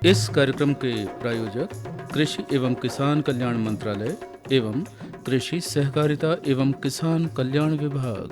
इस कार्यक्रम के प्रायोजक कृषि एवं किसान कल्याण मंत्रालय एवं कृषि सहकारिता एवं किसान कल्याण विभाग।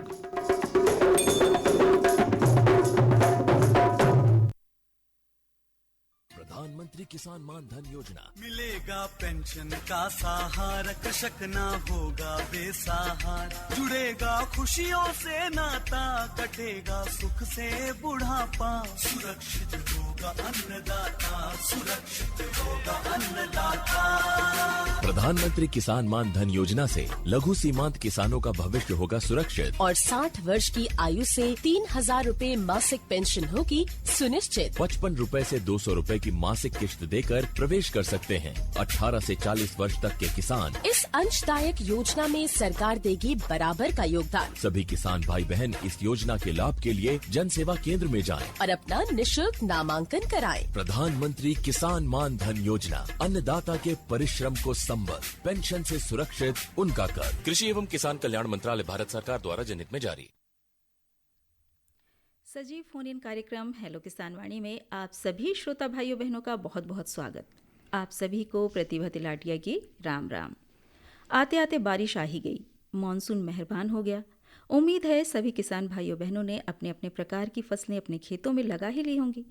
प्रधानमंत्री किसान मान धन योजना। मिलेगा पेंशन का सहारा, कृषक ना होगा बेसहारा, जुड़ेगा खुशियों से नाता, कटेगा सुख से बुढ़ापा, सुरक्षित होगा अन्नदाता, सुरक्षित होगा अन्नदाता। प्रधानमंत्री किसान मान धन योजना से लघु सीमांत किसानों का भविष्य होगा सुरक्षित और 60 वर्ष की आयु से 3,000 रूपए मासिक पेंशन होगी सुनिश्चित। 55 रूपए से 200 रूपए की मासिक किश्त देकर प्रवेश कर सकते हैं। 18 से 40 वर्ष तक के किसान इस अंशदायक योजना में सरकार देगी बराबर का योगदान। सभी किसान भाई बहन इस योजना के लाभ के लिए जन सेवा केंद्र में जाएं और अपना निशुल्क नामांकन कराएं। प्रधानमंत्री किसान मान धन योजना, अन्नदाता के परिश्रम को संबल, पेंशन से सुरक्षित उनका कर। कृषि एवं किसान कल्याण मंत्रालय, भारत सरकार द्वारा जनहित में जारी। सजीव फोन इन कार्यक्रम हेलो किसान वाणी में आप सभी श्रोता भाइयों बहनों का बहुत बहुत स्वागत। आप सभी को प्रतिभा तिलाटिया की राम राम। आते आते बारिश आ ही गई, मॉनसून मेहरबान हो गया। उम्मीद है सभी किसान भाइयों बहनों ने अपने अपने प्रकार की फसलें अपने खेतों में लगा ही ली होंगी।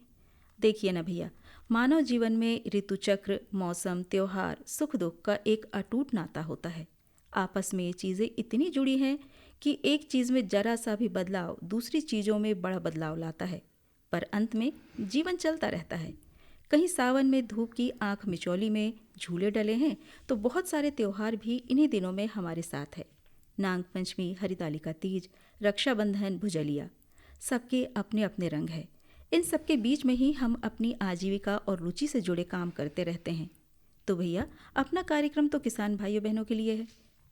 देखिए ना भैया, मानव जीवन में ऋतु चक्र, मौसम, त्योहार, सुख दुख का एक अटूट नाता होता है। आपस में ये चीज़ें इतनी जुड़ी हैं कि एक चीज़ में जरा सा भी बदलाव दूसरी चीज़ों में बड़ा बदलाव लाता है, पर अंत में जीवन चलता रहता है। कहीं सावन में धूप की आंख मिचौली में झूले डले हैं तो बहुत सारे त्योहार भी इन्हीं दिनों में हमारे साथ है। नाग पंचमी, हरितालिका तीज, रक्षाबंधन, भुजलिया, सबके अपने अपने रंग है। इन सबके बीच में ही हम अपनी आजीविका और रुचि से जुड़े काम करते रहते हैं। तो भैया, अपना कार्यक्रम तो किसान भाइयों बहनों के लिए है,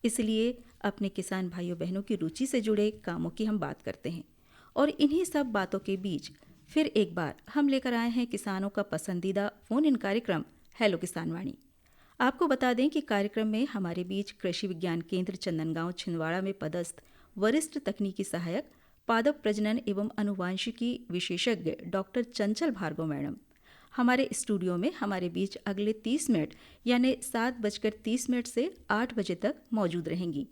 इसलिए अपने किसान भाइयों बहनों की रुचि से जुड़े कामों की हम बात करते हैं। और इन्हीं सब बातों के बीच फिर एक बार हम लेकर आए हैं किसानों का पसंदीदा फ़ोन इन कार्यक्रम हेलो किसान वाणी। आपको बता दें कि कार्यक्रम में हमारे बीच कृषि विज्ञान केंद्र चंदनगांव छिंदवाड़ा में पदस्थ वरिष्ठ तकनीकी सहायक, पादप प्रजनन एवं अनुवांशिकी विशेषज्ञ डॉक्टर चंचल भार्गव मैडम हमारे स्टूडियो में हमारे बीच अगले 30 मिनट यानी 7:30 से 8 बजे तक मौजूद रहेंगी।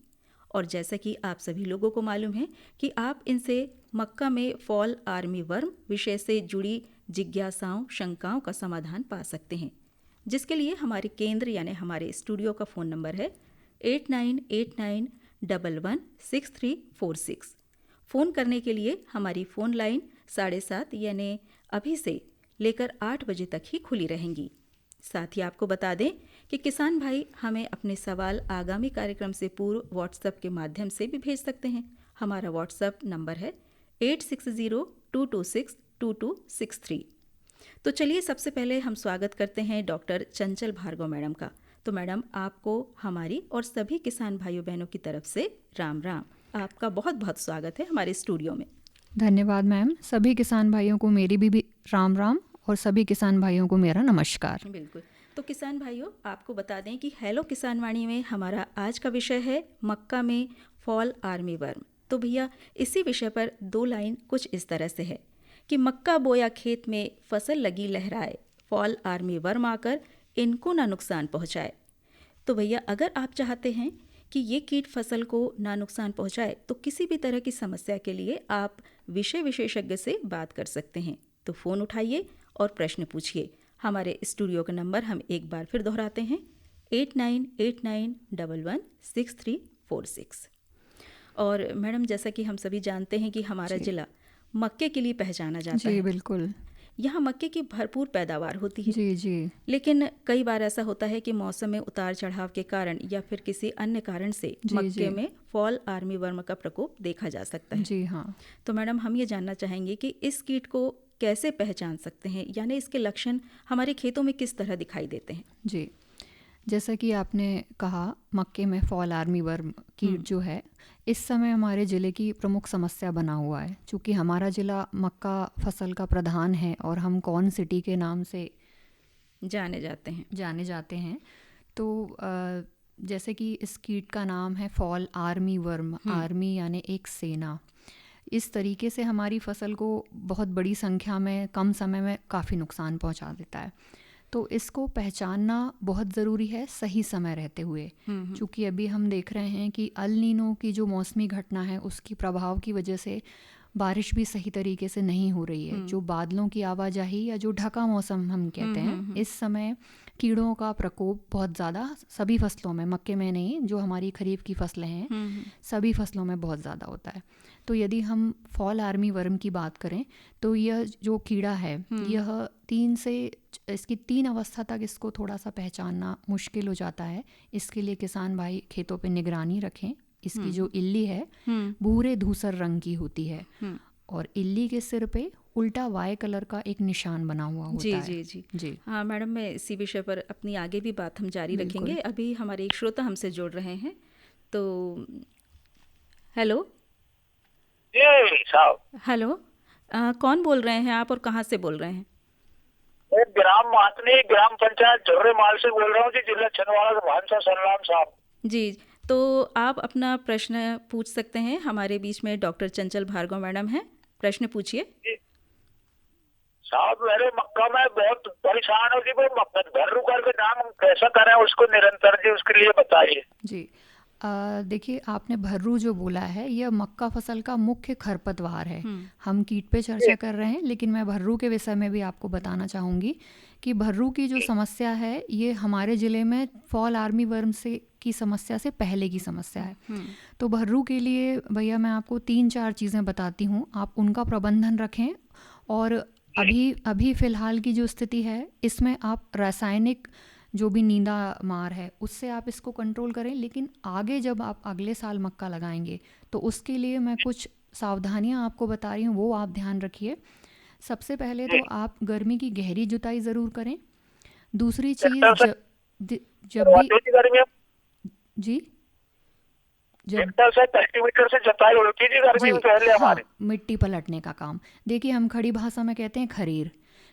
और जैसा कि आप सभी लोगों को मालूम है कि आप इनसे मक्का में फॉल आर्मी वर्म विषय से जुड़ी जिज्ञासाओं, शंकाओं का समाधान पा सकते हैं, जिसके लिए हमारे केंद्र यानी हमारे स्टूडियो का फ़ोन नंबर है 8989116346। फ़ोन करने के लिए हमारी फ़ोन लाइन 7:30 यानी अभी से लेकर 8 बजे तक ही खुली रहेंगी। साथ ही आपको बता दें कि किसान भाई हमें अपने सवाल आगामी कार्यक्रम से पूर्व व्हाट्सएप के माध्यम से भी भेज सकते हैं। हमारा व्हाट्सएप नंबर है 8602262263। तो चलिए सबसे पहले हम स्वागत करते हैं डॉक्टर चंचल भार्गव मैडम का। तो मैडम, आपको हमारी और सभी किसान भाइयों बहनों की तरफ से राम राम। आपका बहुत बहुत स्वागत है हमारे स्टूडियो में। धन्यवाद मैम। सभी किसान भाइयों को मेरी भी राम राम और सभी किसान भाइयों को मेरा नमस्कार। बिल्कुल। तो किसान भाइयों, आपको बता दें कि हेलो किसान वाणी में हमारा आज का विषय है मक्का में फॉल आर्मी वर्म। तो भैया, इसी विषय पर 2 लाइन कुछ इस तरह से है कि मक्का बोया खेत में फसल लगी लहराए, फॉल आर्मी वर्म आकर इनको ना नुकसान पहुंचाए। तो भैया, अगर आप चाहते हैं कि ये कीट फसल को ना नुकसान पहुंचाए तो किसी भी तरह की समस्या के लिए आप विषय विशेषज्ञ से बात कर सकते हैं। तो फ़ोन उठाइए और प्रश्न पूछिए। हमारे स्टूडियो का नंबर हम एक बार फिर दोहराते हैं 8989116346। और मैडम, जैसा कि हम सभी जानते हैं कि हमारा ज़िला मक्के के लिए पहचाना जाता है। जी बिल्कुल। यहाँ मक्के की भरपूर पैदावार होती है। जी जी। लेकिन कई बार ऐसा होता है कि मौसम में उतार चढ़ाव के कारण या फिर किसी अन्य कारण से मक्के में फॉल आर्मी वर्म का प्रकोप देखा जा सकता है। जी हाँ। तो मैडम, हम ये जानना चाहेंगे कि इस कीट को कैसे पहचान सकते हैं, यानी इसके लक्षण हमारे खेतों में किस तरह दिखाई देते हैं। जी, जैसा कि आपने कहा, मक्के में फॉल आर्मी वर्म कीट जो है इस समय हमारे ज़िले की प्रमुख समस्या बना हुआ है। चूँकि हमारा ज़िला मक्का फसल का प्रधान है और हम कॉर्न सिटी के नाम से जाने जाते हैं, तो जैसे कि इस कीट का नाम है फॉल आर्मी वर्म, आर्मी यानी एक सेना। इस तरीके से हमारी फसल को बहुत बड़ी संख्या में कम समय में काफ़ी नुकसान पहुंचा देता है। तो इसको पहचानना बहुत ज़रूरी है सही समय रहते हुए, क्योंकि अभी हम देख रहे हैं कि अल नीनो की जो मौसमी घटना है उसकी प्रभाव की वजह से बारिश भी सही तरीके से नहीं हो रही है। जो बादलों की आवाजाही या जो ढका मौसम हम कहते हैं, इस समय कीड़ों का प्रकोप बहुत ज़्यादा सभी फसलों में, मक्के में नहीं, जो हमारी खरीफ की फसलें हैं सभी फसलों में बहुत ज़्यादा होता है। तो यदि हम फॉल आर्मी वर्म की बात करें तो यह जो कीड़ा है यह इसकी 3 अवस्था तक इसको थोड़ा सा पहचानना मुश्किल हो जाता है। इसके लिए किसान भाई खेतों पे निगरानी रखें। इसकी जो इल्ली है भूरे धूसर रंग की होती है और इल्ली के सिर पे उल्टा वाई कलर का एक निशान बना हुआ होता जी है। जी जी जी हाँ मैडम, मैं इसी विषय पर अपनी आगे भी बात हम जारी रखेंगे। अभी हमारे एक श्रोता हमसे जुड़ रहे हैं, तो हेलो जी साहब, हेलो, कौन बोल रहे हैं आप और कहाँ से बोल रहे हैं? मैं ग्राम मातनी ग्राम पंचायत झर्रे माल से बोल रहा हूँ जी, जिला छिंदवाड़ा का भानसा सलाम साहब। जी, तो आप अपना प्रश्न पूछ सकते हैं। हमारे बीच में डॉक्टर चंचल भार्गव मैडम हैं, प्रश्न पूछिए। साहब मेरे मक्का में बहुत परेशान हो जी, वो मक्का भर्रू करके दाम कैसा करें उसको निरंतर जी, उसके लिए बताइए जी। देखिए, आपने भर्रू जो बोला है यह मक्का फसल का मुख्य खरपतवार है। हम कीट पे चर्चा कर रहे हैं, लेकिन मैं भर्रू के विषय में भी आपको बताना चाहूँगी कि भर्रू की जो समस्या है ये हमारे ज़िले में फॉल आर्मी वर्म से की समस्या से पहले की समस्या है। तो भर्रू के लिए भैया मैं आपको 3-4 चीज़ें बताती हूँ, आप उनका प्रबंधन रखें। और अभी फ़िलहाल की जो स्थिति है इसमें आप रासायनिक जो भी नींदा मार है उससे आप इसको कंट्रोल करें, लेकिन आगे जब आप अगले साल मक्का लगाएंगे तो उसके लिए मैं कुछ सावधानियां आपको बता रही हूँ, वो आप ध्यान रखिए। सबसे पहले तो आप गर्मी की गहरी जुताई ज़रूर करें। दूसरी चीज़ जब भी जी ट्रैक्टर से कल्टीवेटर से जुताई होती थी गर्मी में पहले हमारी। मिट्टी पलटने का काम, देखिए हम खड़ी भाषा में कहते हैं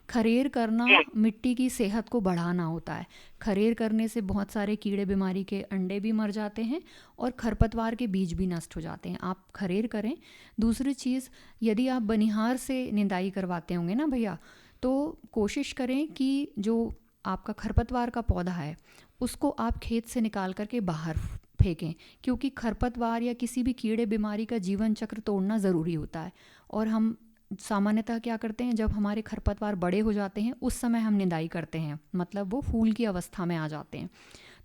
खरेर करना मिट्टी की सेहत को बढ़ाना होता है। खरेर करने से बहुत सारे कीड़े बीमारी के अंडे भी मर जाते हैं और खरपतवार के बीज भी नष्ट हो जाते हैं। आप खरेर करें। दूसरी चीज़, यदि आप बनिहार से निंदाई करवाते होंगे ना भैया, तो कोशिश करें कि जो आपका खरपतवार का पौधा है उसको आप खेत से निकाल करके बाहर फेंकें, क्योंकि खरपतवार या किसी भी कीड़े बीमारी का जीवन चक्र तोड़ना ज़रूरी होता है। और हम सामान्यतः क्या करते हैं, जब हमारे खरपतवार बड़े हो जाते हैं उस समय हम निंदाई करते हैं, मतलब वो फूल की अवस्था में आ जाते हैं।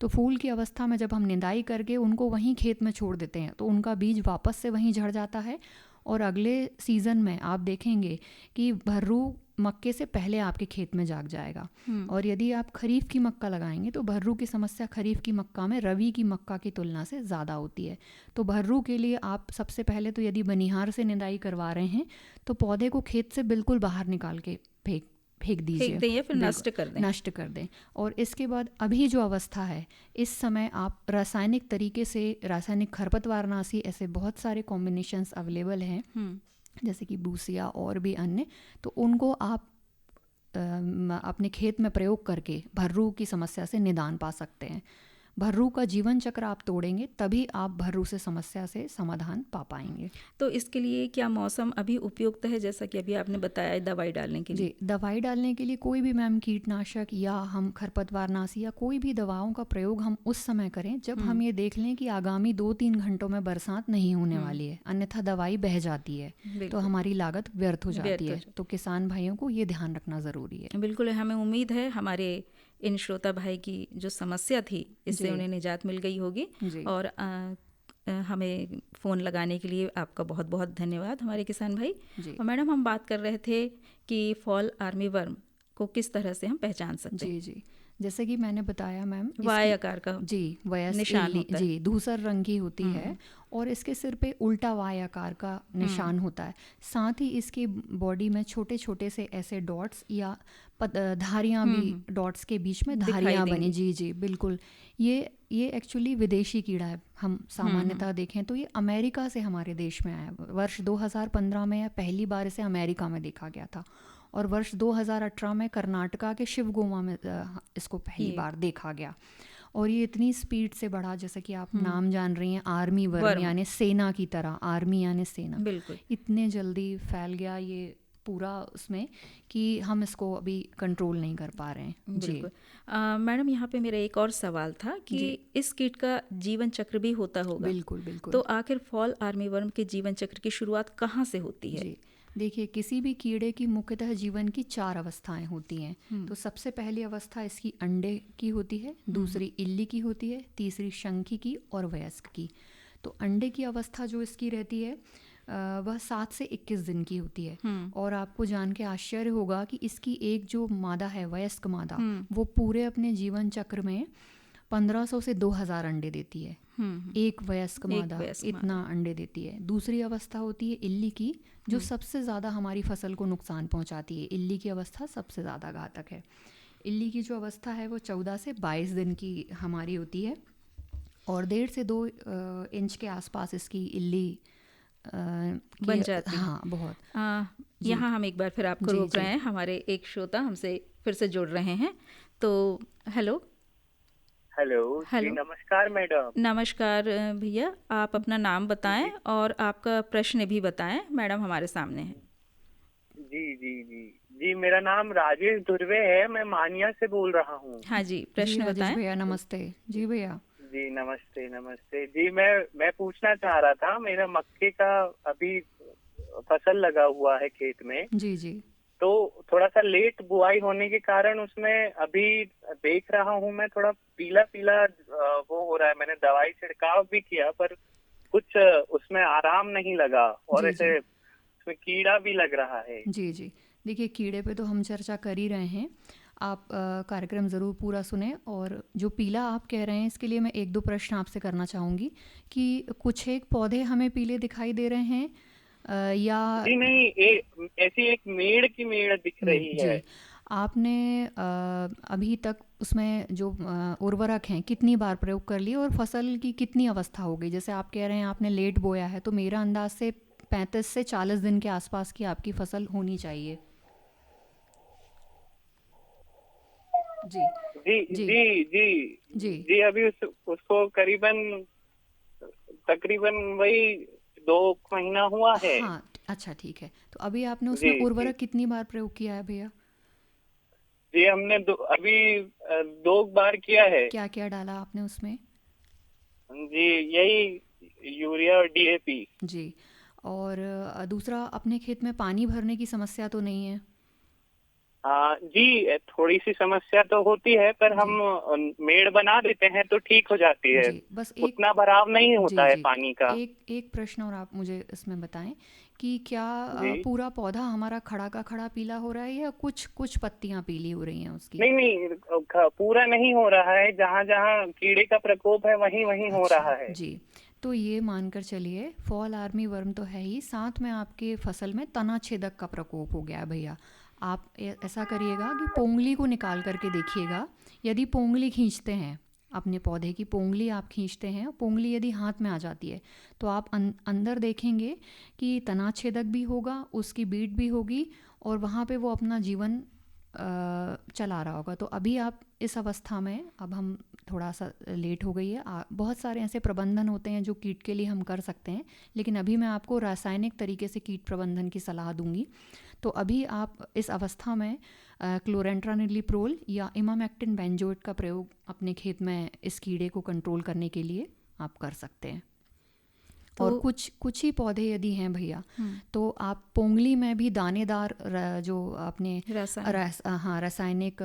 तो फूल की अवस्था में जब हम निंदाई करके उनको वहीं खेत में छोड़ देते हैं तो उनका बीज वापस से वहीं झड़ जाता है और अगले सीज़न में आप देखेंगे कि भर्रू मक्के से पहले आपके खेत में जाग जाएगा। और यदि आप खरीफ की मक्का लगाएंगे तो भर्रू की समस्या खरीफ की मक्का में रबी की मक्का की तुलना से ज़्यादा होती है। तो भर्रू के लिए आप सबसे पहले तो यदि बनिहार से निंदाई करवा रहे हैं तो पौधे को खेत से बिल्कुल बाहर निकाल के फेंक दीजिए, फिर नष्ट कर दें। और इसके बाद अभी जो अवस्था है इस समय आप रासायनिक तरीके से, रासायनिक खरपतवारनाशी, ऐसे बहुत सारे कॉम्बिनेशंस अवेलेबल हैं जैसे कि बूसिया और भी अन्य, तो उनको आप अपने खेत में प्रयोग करके भर्रू की समस्या से निदान पा सकते हैं। भर्रू का जीवन चक्र आप तोड़ेंगे तभी आप भर्रू से समस्या से समाधान पा पाएंगे। तो इसके लिए क्या मौसम अभी उपयुक्त है, जैसा कि अभी आपने बताया, दवाई डालने के लिए? जी, दवाई डालने के लिए कोई भी मैम कीटनाशक या हम खरपतवारनाशी या कोई भी दवाओं का प्रयोग हम उस समय करें जब हम ये देख लें कि आगामी 2-3 घंटों में बरसात नहीं होने वाली है, अन्यथा दवाई बह जाती है तो हमारी लागत व्यर्थ हो जाती है। तो किसान भाइयों को ये ध्यान रखना ज़रूरी है। बिल्कुल, हमें उम्मीद है हमारे इन श्रोता भाई की जो समस्या थी इससे उन्हें निजात मिल गई होगी। और हमें फ़ोन लगाने के लिए आपका बहुत बहुत धन्यवाद हमारे किसान भाई। और मैडम, हम बात कर रहे थे कि फॉल आर्मी वर्म को किस तरह से हम पहचान सकते हैं। जी, जैसे कि मैंने बताया मैम, वाई आकार का निशान होता है। जी, धूसर रंग की होती है और इसके सिर पे उल्टा वाई आकार का निशान होता है। साथ ही इसकी बॉडी में छोटे छोटे से ऐसे डॉट्स या धारियां भी, डॉट्स के बीच में धारियां बनी। जी बिल्कुल, ये एक्चुअली विदेशी कीड़ा है। हम सामान्यतः देखें तो ये अमेरिका से हमारे देश में आया। वर्ष 2015 में पहली बार इसे अमेरिका में देखा गया था और वर्ष 2018 में कर्नाटका के शिवगोवा में इसको पहली बार देखा गया। और ये इतनी स्पीड से बढ़ा, जैसे कि आप नाम जान रही हैं, आर्मी वर्म यानी सेना की तरह, आर्मी यानी सेना, बिल्कुल इतने जल्दी फैल गया। ये पूरा उसमें कि हम इसको अभी कंट्रोल नहीं कर पा रहे हैं। जी बिल्कुल। मैडम, यहाँ पे मेरा एक और सवाल था कि इस कीट का जीवन चक्र भी होता होगा। बिल्कुल बिल्कुल। तो आखिर फॉल आर्मीवर्म के जीवन चक्र की शुरुआत कहाँ से होती है? जी देखिए, किसी भी कीड़े की मुख्यतः जीवन की 4 अवस्थाएं होती हैं। तो सबसे पहली अवस्था इसकी अंडे की होती है, दूसरी इल्ली की होती है, तीसरी शंखी की और वयस्क की। तो अंडे की अवस्था जो इसकी रहती है वह 7 से 21 दिन की होती है। और आपको जान के आश्चर्य होगा कि इसकी एक जो मादा है, वयस्क मादा, वो पूरे अपने जीवन चक्र में 1500 से 2000 अंडे देती है। एक वयस्क मादा इतना अंडे देती है। दूसरी अवस्था होती है इल्ली की, जो सबसे ज़्यादा हमारी फसल को नुकसान पहुंचाती है। इल्ली की अवस्था सबसे ज़्यादा घातक है। इल्ली की जो अवस्था है वो 14 से 22 दिन की हमारी होती है और 1.5 से 2 इंच के आसपास इसकी इल्ली बन जाती है। हाँ, बहुत। यहाँ हम एक बार फिर आपको रोक रहे हैं, हमारे एक श्रोता हमसे फिर से जुड़ रहे हैं। तो हेलो। जी, नमस्कार मैडम। नमस्कार भैया, आप अपना नाम बताएं और आपका प्रश्न भी बताएं, मैडम हमारे सामने हैं। जी, मेरा नाम राजेश धुर्वे है, मैं मानिया से बोल रहा हूँ। हाँ जी, प्रश्न बताएं। भैया नमस्ते। जी भैया। जी नमस्ते। जी, मैं पूछना चाह रहा था, मेरा मक्के का अभी फसल लगा हुआ है खेत में। जी। तो थोड़ा सा लेट बुआई होने के कारण उसमें अभी देख रहा हूँ मैं, थोड़ा पीला वो हो रहा है। मैंने दवाई छिड़काव भी किया पर कुछ उसमें आराम नहीं लगा और ऐसे उसमें कीड़ा भी लग रहा है। जी देखिए, कीड़े पे तो हम चर्चा कर ही रहे हैं। आप कार्यक्रम ज़रूर पूरा सुने। और जो पीला आप कह रहे हैं, इसके लिए मैं 1-2 प्रश्न आपसे करना चाहूँगी कि कुछ एक पौधे हमें पीले दिखाई दे रहे हैं या जी नहीं, ऐसी एक मेड़ की मेड़ दिख रही है। जी, आपने अभी तक उसमें जो उर्वरक हैं कितनी बार प्रयोग कर लिए और फसल की कितनी अवस्था हो गई? जैसे आप कह रहे हैं आपने लेट बोया है, तो मेरा अंदाज से 35 से 40 दिन के आसपास की आपकी फसल होनी चाहिए। जी, अभी उसको तकरीबन वही 2 महीना हुआ है। हाँ, अच्छा ठीक है। तो अभी आपने उसमें उर्वरक कितनी बार प्रयोग किया है भैया? जी, हमने अभी 2 बार किया है। क्या क्या डाला आपने उसमें? जी, यही यूरिया और DAP। जी, और दूसरा, अपने खेत में पानी भरने की समस्या तो नहीं है? जी, थोड़ी सी समस्या तो होती है पर हम मेड़ बना देते हैं तो ठीक हो जाती है। जी, बस उतना भराव नहीं होता है पानी का। एक प्रश्न और आप मुझे इसमें बताएं कि क्या पूरा पौधा हमारा खड़ा का खड़ा पीला हो रहा है या कुछ पत्तियां पीली हो रही हैं उसकी? नहीं, पूरा नहीं हो रहा है। जहाँ जहाँ कीड़े का प्रकोप है वहीं हो रहा है। जी, तो ये मानकर चलिए फॉल आर्मी वर्म तो है ही, साथ में आपके फसल में तना छेदक का प्रकोप हो गया है भैया। आप ऐसा करिएगा कि पोंगली को निकाल करके देखिएगा। यदि पोंगली खींचते हैं, अपने पौधे की पोंगली आप खींचते हैं, पोंगली यदि हाथ में आ जाती है, तो आप अंदर देखेंगे कि तनाछेदक भी होगा, उसकी बीट भी होगी और वहाँ पे वो अपना जीवन चला रहा होगा। तो अभी आप इस अवस्था में, अब हम थोड़ा सा लेट हो गई है। बहुत सारे ऐसे प्रबंधन होते हैं जो कीट के लिए हम कर सकते हैं, लेकिन अभी मैं आपको रासायनिक तरीके से कीट प्रबंधन की सलाह दूंगी। तो अभी आप इस अवस्था में क्लोरेंट्रानिलिप्रोल या इमामेक्टिन बेंजोएट का प्रयोग अपने खेत में इस कीड़े को कंट्रोल करने के लिए आप कर सकते हैं। तो और कुछ ही पौधे यदि हैं भैया, तो आप पोंगली में भी दानेदार जो अपने रासायनिक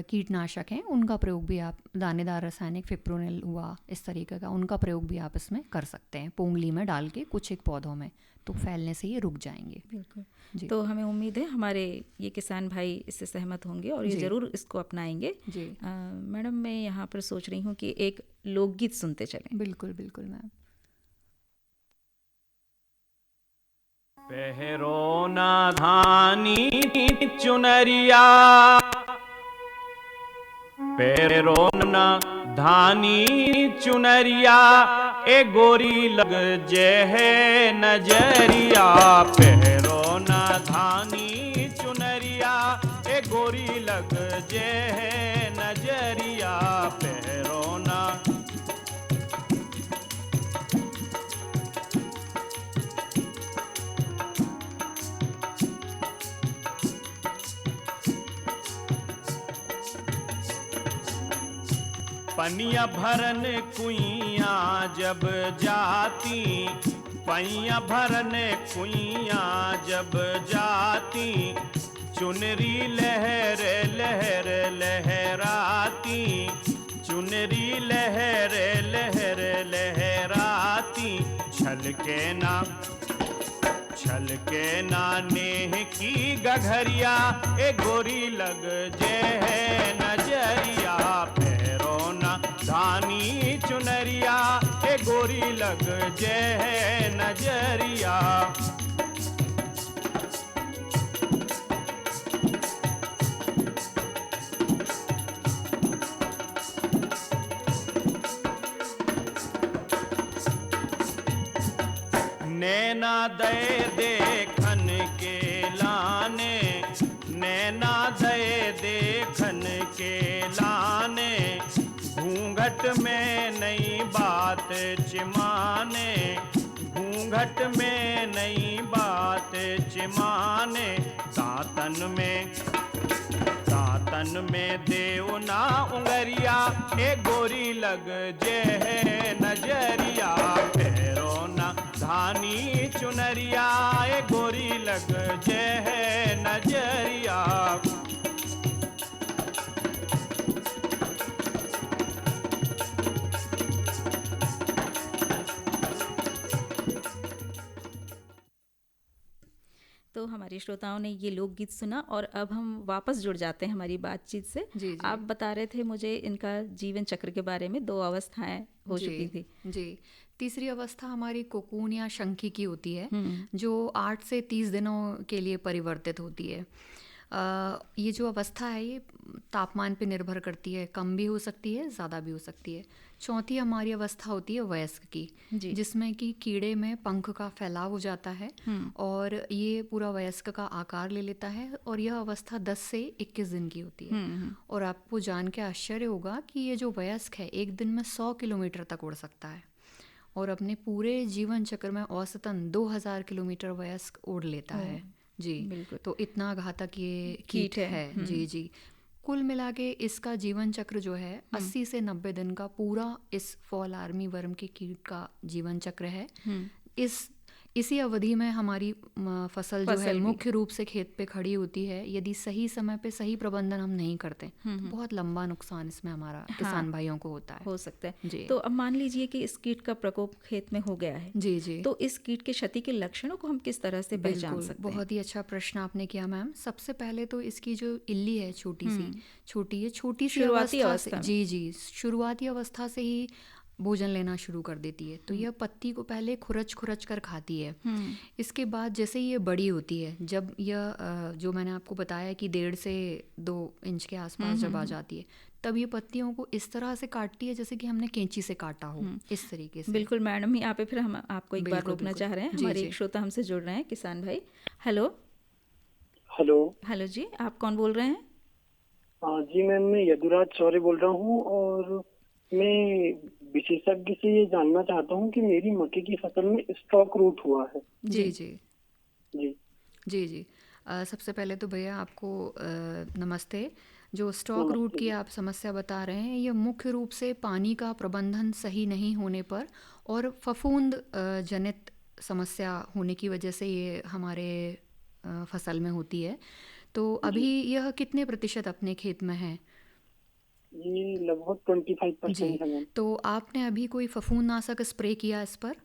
कीटनाशक हैं उनका प्रयोग भी आप, दानेदार रासायनिक फिप्रोनिल हुआ, इस तरीके का, उनका प्रयोग भी आप इसमें कर सकते हैं पोंगली में डाल के कुछ एक पौधों में, तो फैलने से ये रुक जाएंगे। बिल्कुल। तो हमें उम्मीद है हमारे ये किसान भाई इससे सहमत होंगे और ये ज़रूर इसको अपनाएंगे। जी मैडम, मैं यहाँ पर सोच रही हूँ कि एक लोकगीत सुनते चलें। बिल्कुल मैम। पहरो ना धानी चुनरिया, पहरो ना धानी चुनरिया, ए गोरी लग जे है नजरिया। पहरो ना धानी चुनरिया, ए गोरी लग जे है नजरिया। पहरो ना पनिया भरन कुइया जब जाती, पैया भरन कुइया जब जाती, चुनरी लहर लहर लहराती, चुनरी लहर लहर लहराती, छलके ना नेह की गघरिया, ए गोरी लग जे है नजरिया, पैरों ना धानी चुनरिया, ए गोरी लग जे है नजरिया। नैना दे देखन के लाने, नैना दे देखन के लाने, घूंघट में नई बात चिमाने, घूंघट में नई बात चिमाने, दातन में देव ना उंगरिया, ए गोरी लग जे है नजरिया, पैरों ना धानी चुनरिया, ए गोरी लग जे है नजरिया। तो हमारे श्रोताओं ने ये लोकगीत सुना और अब हम वापस जुड़ जाते हैं हमारी बातचीत से। जी। आप बता रहे थे मुझे इनका जीवन चक्र के बारे में, 2 अवस्थाएं हो चुकी थी। जी, तीसरी अवस्था हमारी कोकून या शंखी की होती है, जो 8 से 30 दिनों के लिए परिवर्तित होती है। ये जो अवस्था है ये तापमान पे निर्भर करती है, कम भी हो सकती है, ज़्यादा भी हो सकती है। चौथी हमारी अवस्था होती है वयस्क की, जिसमें कि कीड़े में पंख का फैलाव हो जाता है और ये पूरा वयस्क का आकार ले लेता है, और यह अवस्था 10 से 21 दिन की होती है। और आपको जान के आश्चर्य होगा कि ये जो वयस्क है एक दिन में 100 किलोमीटर तक उड़ सकता है, और अपने पूरे जीवन चक्र में औसतन 2000 किलोमीटर वयस्क उड़ लेता है। जी, तो इतना घातक ये कीट है। जी, कुल मिला के इसका जीवन चक्र जो है 80 से 90 दिन का पूरा इस फॉल आर्मी वर्म के कीट का जीवन चक्र है। इसी अवधि में हमारी फसल जो है मुख्य रूप से खेत पे खड़ी होती है। यदि सही समय पे सही प्रबंधन हम नहीं करते तो बहुत लंबा नुकसान इसमें हमारा किसान भाइयों को होता है, हो सकता है। जी। तो अब मान लीजिए कि इस कीट का प्रकोप खेत में हो गया है। जी। तो इस कीट के क्षति के लक्षणों को हम किस तरह से पहचान सकते हैं? बहुत ही अच्छा प्रश्न आपने किया मैम। सबसे पहले तो इसकी जो इल्ली है छोटी सी शुरुआती अवस्था में। जी, शुरुआती अवस्था से ही भोजन लेना शुरू कर देती है। तो यह पत्ती को पहले खुरच कर खाती है। इसके बाद जैसे ये बड़ी होती है, जब यह जो मैंने आपको बताया कि 1.5 से 2 इंच के आसपास जब आ जाती है, तब ये पत्तियों को इस तरह से काटती है जैसे कि हमने कैंची से काटा हो, इस तरीके से। बिल्कुल मैडम, यहाँ पे फिर हम आपको एक बार रोकना चाह रहे हैं। हमारे एक श्रोता हमसे जुड़ रहे हैं, किसान भाई। हेलो जी, आप कौन बोल रहे हैं? जी मैम, मैं यदुराज चौरे बोल रहा हूँ, और मैं विशेषज्ञ से ये जानना चाहता हूँ कि मेरी मक्के की फसल में स्टॉक रूट हुआ है। जी। सबसे पहले तो भैया आपको नमस्ते। जो स्टॉक रूट की आप समस्या बता रहे हैं, ये मुख्य रूप से पानी का प्रबंधन सही नहीं होने पर और फफूंद जनित समस्या होने की वजह से ये हमारे फसल में होती है। तो अभी यह कितने प्रतिशत अपने खेत में है? ये लगभग 25% है। तो आपने अभी कोई फफूंदनाशक स्प्रे किया इस पर?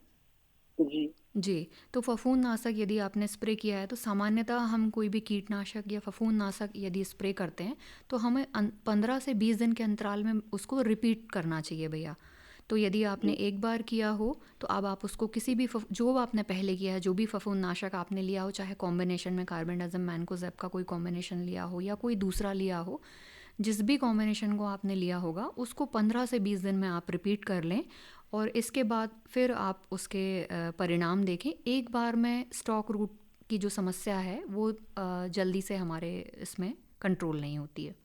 जी, तो फफूंदनाशक यदि आपने स्प्रे किया है तो सामान्यतः हम कोई भी कीटनाशक या फफूंदनाशक यदि स्प्रे करते हैं तो हमें 15 से 20 दिन के अंतराल में उसको रिपीट करना चाहिए भैया। तो यदि आपने एक बार किया हो तो अब आप उसको किसी भी जो आपने पहले किया है, जो भी फफूंदनाशक आपने लिया हो, चाहे कॉम्बिनेशन में कार्बेंडाजिम मैनकोजेब का कोई कॉम्बिनेशन लिया हो या कोई दूसरा लिया हो, जिस भी कॉम्बिनेशन को आपने लिया होगा उसको 15 से 20 दिन में आप रिपीट कर लें, और इसके बाद फिर आप उसके परिणाम देखें। एक बार में स्टॉक रूट की जो समस्या है वो जल्दी से हमारे इसमें कंट्रोल नहीं होती है।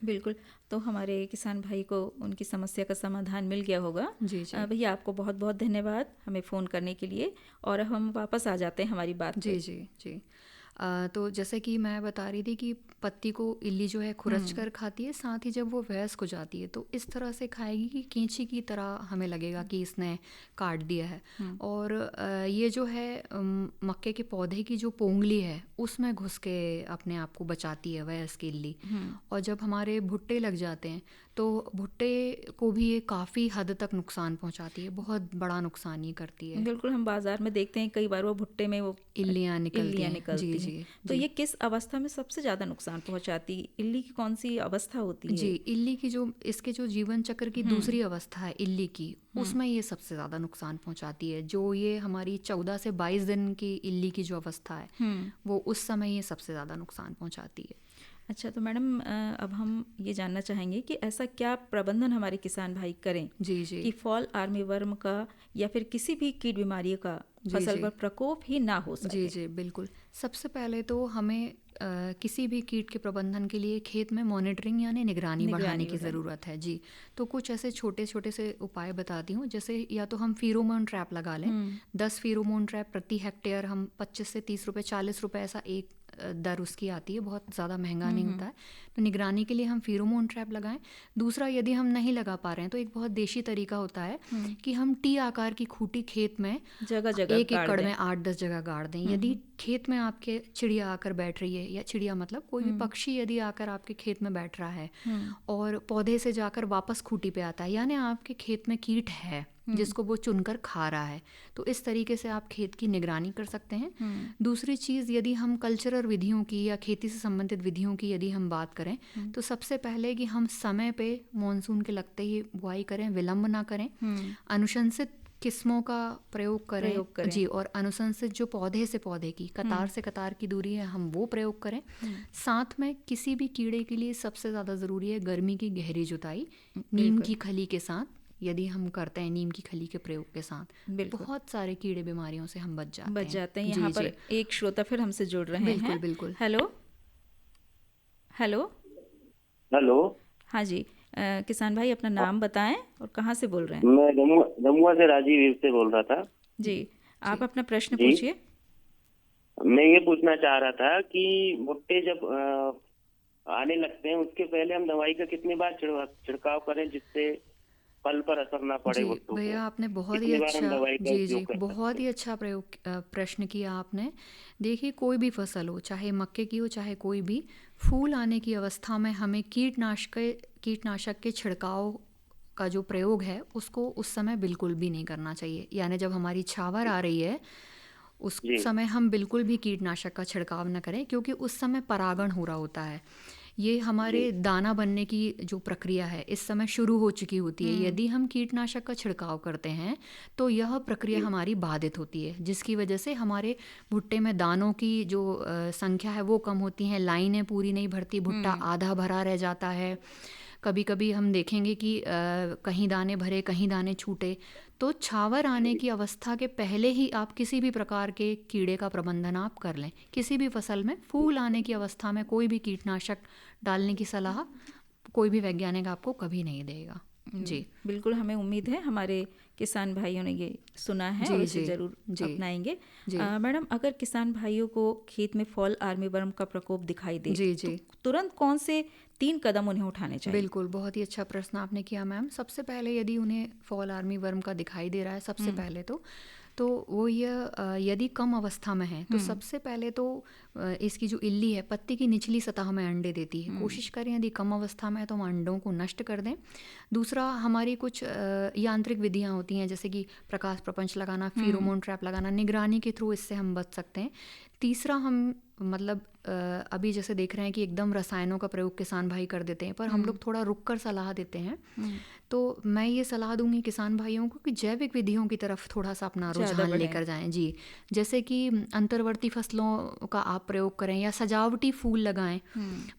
बिल्कुल, तो हमारे किसान भाई को उनकी समस्या का समाधान मिल गया होगा। जी। भैया आपको बहुत बहुत धन्यवाद हमें फ़ोन करने के लिए, और हम वापस आ जाते हैं हमारी बात पे। जी। तो जैसे कि मैं बता रही थी कि पत्ती को इल्ली जो है खुरच कर खाती है, साथ ही जब वो वयस्क हो जाती है तो इस तरह से खाएगी कि कैंची की तरह हमें लगेगा कि इसने काट दिया है। और ये जो है मक्के के पौधे की जो पोंगली है उसमें घुस के अपने आप को बचाती है वयस्क इल्ली। और जब हमारे भुट्टे लग जाते हैं तो भुट्टे को भी ये काफ़ी हद तक नुकसान पहुंचाती है, बहुत बड़ा नुकसान ये करती है। बिल्कुल, हम बाजार में देखते हैं कई बार वो भुट्टे में वो इल्लियाँ निकलती हैं। जी जी। तो ये किस अवस्था में सबसे ज़्यादा नुकसान पहुंचाती है? इल्ली की कौन सी अवस्था होती है? जी, इल्ली की जो इसके जो जीवन चक्र की दूसरी अवस्था है इल्ली की, उसमें ये सबसे ज़्यादा नुकसान पहुंचाती है। जो ये हमारी 14 से 22 दिन की इल्ली की जो अवस्था है वो उस समय ये सबसे ज़्यादा नुकसान पहुंचाती है। अच्छा, तो मैडम अब हम ये जानना चाहेंगे कि ऐसा क्या प्रबंधन हमारे किसान भाई करें जी जी कि फॉल आर्मीवर्म का या फिर किसी भी कीट बीमारी का फसल पर प्रकोप ही ना हो सके? जी जी बिल्कुल। सबसे पहले तो हमें किसी भी कीट के प्रबंधन के लिए खेत में मॉनिटरिंग यानी निगरानी बढ़ाने की ज़रूरत है। जी, तो कुछ ऐसे छोटे छोटे से उपाय बताती हूँ। जैसे या तो हम फेरोमोन ट्रैप लगा लें, 10 फेरोमोन ट्रैप प्रति हेक्टेयर हम 25 से 30 रुपये 40 रुपये ऐसा एक दर उसकी आती है, बहुत ज़्यादा महंगा नहीं होता है। तो निगरानी के लिए हम फेरोमोन ट्रैप लगाएं। दूसरा, यदि हम नहीं लगा पा रहे हैं तो एक बहुत देशी तरीका होता है कि हम टी आकार की खूंटी खेत में जगह जगह 1 एकड़ में 8-10 जगह गाड़ दें। यदि खेत में आपके चिड़िया आकर बैठ रही है, या चिड़िया मतलब कोई भी पक्षी यदि आकर आपके खेत में बैठ रहा है और पौधे से जाकर वापस खूंटी पे आता है, यानी आपके खेत में कीट है जिसको वो चुनकर खा रहा है, तो इस तरीके से आप खेत की निगरानी कर सकते हैं। दूसरी चीज़, यदि हम कल्चरल विधियों की या खेती से संबंधित विधियों की यदि हम बात करें तो सबसे पहले कि हम समय पे मानसून के लगते ही बुआई करें, विलम्ब ना करें, अनुशंसित किस्मों का प्रयोग करें जी, और अनुशंसित जो पौधे से पौधे की कतार से कतार की दूरी है हम वो प्रयोग करें। साथ में किसी भी कीड़े के लिए सबसे ज़्यादा ज़रूरी है गर्मी की गहरी जुताई नीम की खली के साथ। यदि हम करते हैं नीम की खली के प्रयोग के साथ, बहुत सारे कीड़े बीमारियों से हम बच जाते हैं। यहाँ पर एक श्रोता फिर हमसे जुड़ रहे हैं। बिल्कुल बिल्कुल। Hello hello hello. हाँ जी, किसान भाई अपना नाम बताएं और कहाँ से बोल रहे हैं? मैं जमुआ से राजीव से बोल रहा था। जी, आप अपना प्रश्न पूछिए। मैं ये पूछना चाह रहा था कि भुट्टे जब आने लगते हैं उसके पहले हम दवाई का कितनी बार छिड़काव करें जिससे फल पर असर ना पड़े? जी भैया, आपने बहुत ही अच्छा बहुत ही अच्छा प्रश्न किया आपने। देखिए, कोई भी फसल हो, चाहे मक्के की हो चाहे कोई भी, फूल आने की अवस्था में हमें कीटनाशक के छिड़काव का जो प्रयोग है उसको उस समय बिल्कुल भी नहीं करना चाहिए। यानी जब हमारी छावर आ रही है उस समय हम बिल्कुल भी कीटनाशक का छिड़काव न करें, क्योंकि उस समय परागण हो रहा होता है। ये हमारे दाना बनने की जो प्रक्रिया है इस समय शुरू हो चुकी होती है। यदि हम कीटनाशक का छिड़काव करते हैं तो यह प्रक्रिया हमारी बाधित होती है, जिसकी वजह से हमारे भुट्टे में दानों की जो संख्या है वो कम होती हैं, लाइनें पूरी नहीं भरती, भुट्टा आधा भरा रह जाता है। कभी कभी हम देखेंगे कि कहीं दाने भरे कहीं दाने छूटे। तो छावर आने की अवस्था के पहले ही आप किसी भी प्रकार के कीड़े का प्रबंधन आप कर लें। किसी भी फसल में फूल आने की अवस्था में कोई भी कीटनाशक डालने की सलाह कोई भी वैज्ञानिक आपको कभी नहीं देगा। जी बिल्कुल, हमें उम्मीद है हमारे किसान भाइयों ने ये सुना है और इसे जरूर अपनाएंगे। मैडम, अगर किसान भाइयों को खेत में फॉल आर्मीवर्म का प्रकोप दिखाई दे तो तुरंत कौन से 3 कदम उन्हें उठाने चाहिए? बिल्कुल, बहुत ही अच्छा प्रश्न आपने किया मैम। सबसे पहले यदि उन्हें फॉल आर्मीवर्म का दिखाई दे रहा है, सबसे पहले तो वो यदि कम अवस्था में है तो सबसे पहले तो इसकी जो इल्ली है पत्ती की निचली सतह में अंडे देती है। कोशिश करें यदि कम अवस्था में है तो हम अंडों को नष्ट कर दें। दूसरा, हमारी कुछ यांत्रिक विधियां होती हैं जैसे कि प्रकाश प्रपंच लगाना, फेरोमोन ट्रैप लगाना, निगरानी के थ्रू इससे हम बच सकते हैं। तीसरा, हम अभी जैसे देख रहे हैं कि एकदम रसायनों का प्रयोग किसान भाई कर देते हैं, पर हम लोग थोड़ा रुक कर सलाह देते हैं। तो मैं ये सलाह दूंगी किसान भाइयों को कि जैविक विधियों की तरफ थोड़ा सा अपना रुझान लेकर जाएं। जी, जैसे कि अंतर्वर्ती फसलों का आप प्रयोग करें या सजावटी फूल लगाएं।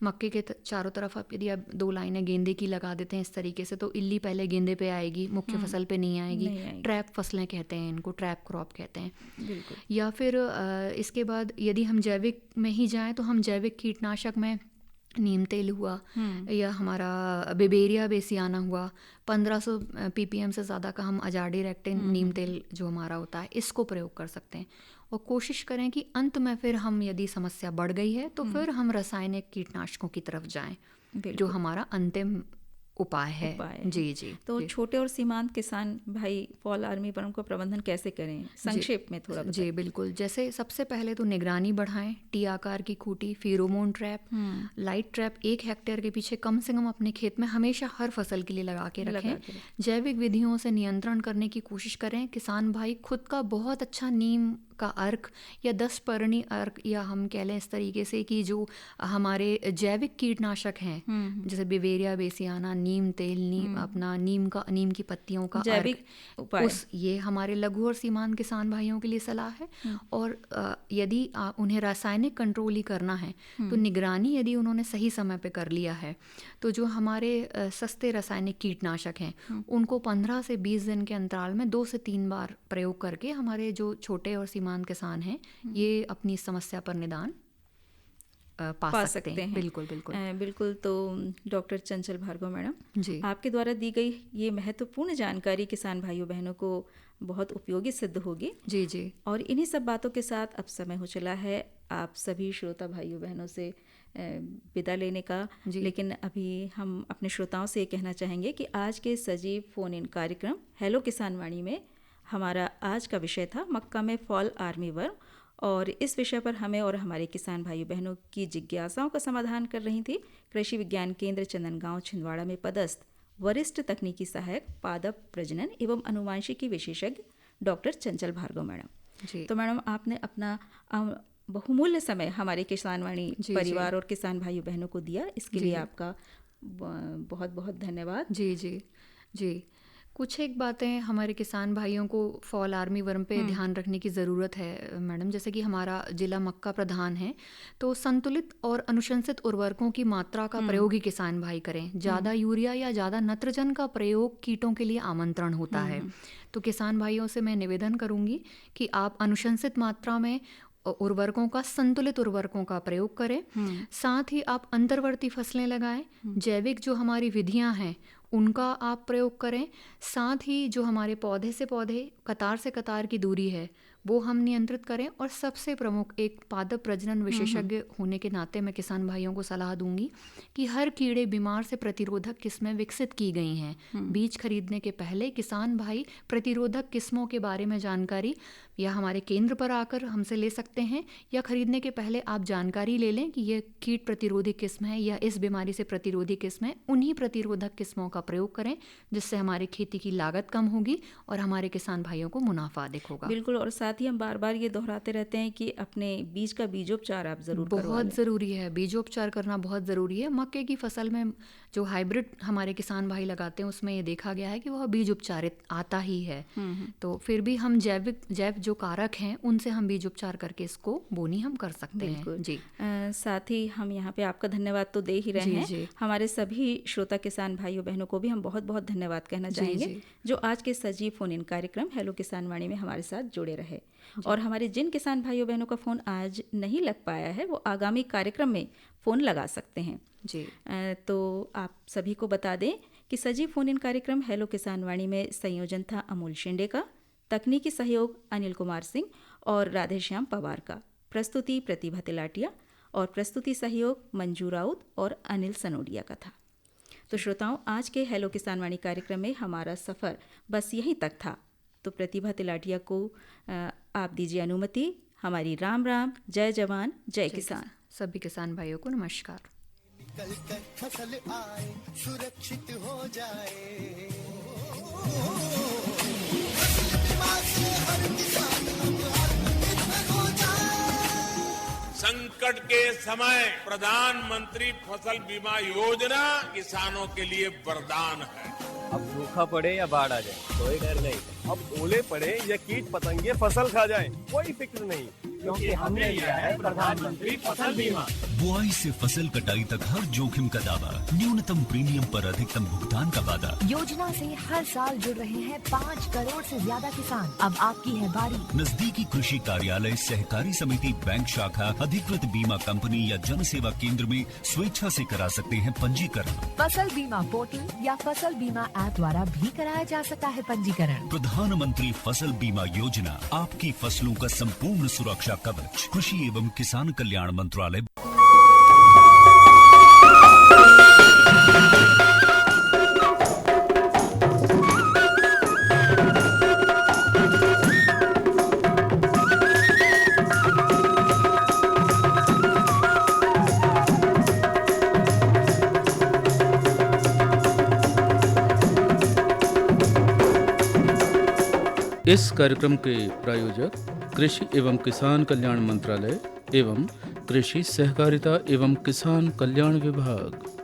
मक्के के चारों तरफ आप यदि आप 2 लाइनें गेंदे की लगा देते हैं इस तरीके से, तो इल्ली पहले गेंदे पे आएगी, मुख्य फसल पे नहीं आएगी। ट्रैप फसलें कहते हैं इनको, ट्रैप क्रॉप कहते हैं। या फिर इसके बाद यदि हम जैविक में ही जाएं तो हम जैविक कीटनाशक में नीम तेल हुआ या हमारा बेबेरिया बेसियाना हुआ, 1500 ppm से ज़्यादा का हम अजाडिरेक्टिन नीम तेल जो हमारा होता है इसको प्रयोग कर सकते हैं। और कोशिश करें कि अंत में फिर हम यदि समस्या बढ़ गई है तो फिर हम रासायनिक कीटनाशकों की तरफ जाएं, जो हमारा अंतिम उपाय है। जी जी। तो जी। छोटे और सीमांत किसान भाई फॉल आर्मी वर्म का प्रबंधन कैसे करें, संक्षेप में थोड़ा बताएं। जी बिल्कुल। जैसे सबसे पहले तो निगरानी बढ़ाएं, टी आकार की Khunti, pheromone trap, light trap 1 hectare के पीछे कम से कम अपने खेत में हमेशा हर फसल के लिए लगा के रखें। जैविक विधियों से नियंत्रण करने की कोशिश करें। किसान भाई खुद का बहुत अच्छा नीम का अर्क या 10 पर्णी अर्क, या हम कह लें इस तरीके से कि जो हमारे जैविक कीटनाशक हैं जैसे बेवेरिया बेसियाना, नीम तेल, नीम की पत्तियों का जैविक उपाय, ये हमारे लघु और सीमांत किसान भाइयों के लिए सलाह है। और यदि उन्हें रासायनिक कंट्रोल ही करना है तो निगरानी यदि उन्होंने सही समय पे कर लिया है तो जो हमारे सस्ते रासायनिक कीटनाशक हैं उनको 15 से 20 दिन के अंतराल में 2 से 3 बार प्रयोग करके हमारे जो छोटे और सीमांत किसान हैं ये अपनी समस्या पर निदान पा सकते हैं। बिल्कुल बिल्कुल बिल्कुल। तो डॉक्टर चंचल भार्गव मैडम जी, आपके द्वारा दी गई ये महत्वपूर्ण जानकारी किसान भाइयों बहनों को बहुत उपयोगी सिद्ध होगी। जी जी। और इन्हीं सब बातों के साथ अब समय हो चला है आप सभी श्रोता भाइयों बहनों से विदा लेने का। लेकिन अभी हम अपने श्रोताओं से ये कहना चाहेंगे कि आज के सजीव फोन इन कार्यक्रम हेलो किसान वाणी में हमारा आज का विषय था मक्का में फॉल आर्मी वर्म, और इस विषय पर हमें और हमारे किसान भाई बहनों की जिज्ञासाओं का समाधान कर रही थी कृषि विज्ञान केंद्र चंदनगांव छिंदवाड़ा में पदस्थ वरिष्ठ तकनीकी सहायक पादप प्रजनन एवं अनुवांशिकी विशेषज्ञ डॉक्टर चंचल भार्गव मैडम जी। तो मैडम आपने अपना बहुमूल्य समय हमारे किसान वाणी परिवार और किसान भाइयों बहनों को दिया, इसके लिए आपका बहुत बहुत धन्यवाद। जी जी जी। कुछ एक बातें हमारे किसान भाइयों को फॉल आर्मी वर्म पे ध्यान रखने की ज़रूरत है मैडम। जैसे कि हमारा जिला मक्का प्रधान है तो संतुलित और अनुशंसित उर्वरकों की मात्रा का प्रयोग ही किसान भाई करें। ज़्यादा यूरिया या ज़्यादा नत्रजन का प्रयोग कीटों के लिए आमंत्रण होता है। तो किसान भाइयों से मैं निवेदन करूँगी कि आप अनुशंसित मात्रा में उर्वरकों का, संतुलित उर्वरकों का प्रयोग करें। साथ ही आप अंतर्वर्ती फसलें लगाएं। जैविक जो हमारी विधियां हैं उनका आप प्रयोग करें। साथ ही जो हमारे पौधे से पौधे, कतार से कतार की दूरी है वो हम नियंत्रित करें। और सबसे प्रमुख एक पादप प्रजनन विशेषज्ञ होने के नाते मैं किसान भाइयों को सलाह दूंगी कि हर कीड़े बीमार से प्रतिरोधक किस्में विकसित की गई हैं। बीज खरीदने के पहले किसान भाई प्रतिरोधक किस्मों के बारे में जानकारी या हमारे केंद्र पर आकर हमसे ले सकते हैं, या खरीदने के पहले आप जानकारी ले लें कि ये कीट प्रतिरोधी किस्म है या इस बीमारी से प्रतिरोधी किस्म है। उन्हीं प्रतिरोधक किस्मों का प्रयोग करें जिससे हमारी खेती की लागत कम होगी और हमारे किसान भाइयों को मुनाफा अधिक होगा। बिल्कुल। और साथ ही हम बार बार ये दोहराते रहते हैं कि अपने बीज का बीजोपचार आप जरूर बहुत ज़रूरी है। बीजोपचार करना बहुत ज़रूरी है। मक्के की फसल में जो हाइब्रिड हमारे किसान भाई लगाते हैं उसमें ये देखा गया है कि वह बीज उपचारित आता ही है। तो फिर भी हम जैव जो कारक हैं उनसे हम बीज उपचार करके इसको बोनी हम कर सकते हैं। जी। साथ ही हम यहाँ पे आपका धन्यवाद तो दे ही रहे हैं। हमारे सभी श्रोता किसान भाइयों बहनों को भी हम बहुत बहुत धन्यवाद कहना चाहेंगे जो आज के सजीव फोन इन कार्यक्रम हेलो किसान वाणी में हमारे साथ जुड़े रहे। और हमारे जिन किसान भाइयों बहनों का फ़ोन आज नहीं लग पाया है वो आगामी कार्यक्रम में फ़ोन लगा सकते हैं जी। तो आप सभी को बता दें कि सजीव फ़ोन इन कार्यक्रम हेलो किसान वाणी में संयोजन था अमूल शिंदे का, तकनीकी सहयोग अनिल कुमार सिंह और राधेश्याम पवार का, प्रस्तुति प्रतिभा तिलाटिया और प्रस्तुति सहयोग मंजू राउत और अनिल सनोडिया का था। तो श्रोताओं, आज के हेलो किसान वाणी कार्यक्रम में हमारा सफ़र बस यहीं तक था। तो प्रतिभा तिलाटिया को आप दीजिए अनुमति। हमारी राम राम, जय जवान जय किसान। सभी किसान भाइयों को नमस्कार। निकल कर फसल आए, सुरक्षित हो जाए, संकट के समय प्रधानमंत्री फसल बीमा योजना किसानों के लिए वरदान है। अब सूखा पड़े या बाढ़ आ जाए कोई डर नहीं। अब ओले पड़े या कीट पतंगे फसल खा जाए कोई फिक्र नहीं, क्योंकि हमने लिया है प्रधानमंत्री फसल बीमा। बुआई से फसल कटाई तक हर जोखिम का दावा, न्यूनतम प्रीमियम पर अधिकतम भुगतान का वादा। योजना से हर साल जुड़ रहे हैं 5 करोड़ से ज्यादा किसान। अब आपकी है बारी। नजदीकी कृषि कार्यालय, सहकारी समिति, बैंक शाखा, अधिकृत बीमा कंपनी या जन सेवा केंद्र में स्वेच्छा से करा सकते हैं पंजीकरण। फसल बीमा पोर्टल या फसल बीमा ऐप द्वारा भी कराया जा सकता है पंजीकरण। प्रधानमंत्री फसल बीमा योजना, आपकी फसलों का संपूर्ण सुरक्षा कवच। कृषि एवं किसान कल्याण मंत्रालय। इस कार्यक्रम के प्रायोजक कृषि एवं किसान कल्याण मंत्रालय एवं कृषि सहकारिता एवं किसान कल्याण विभाग।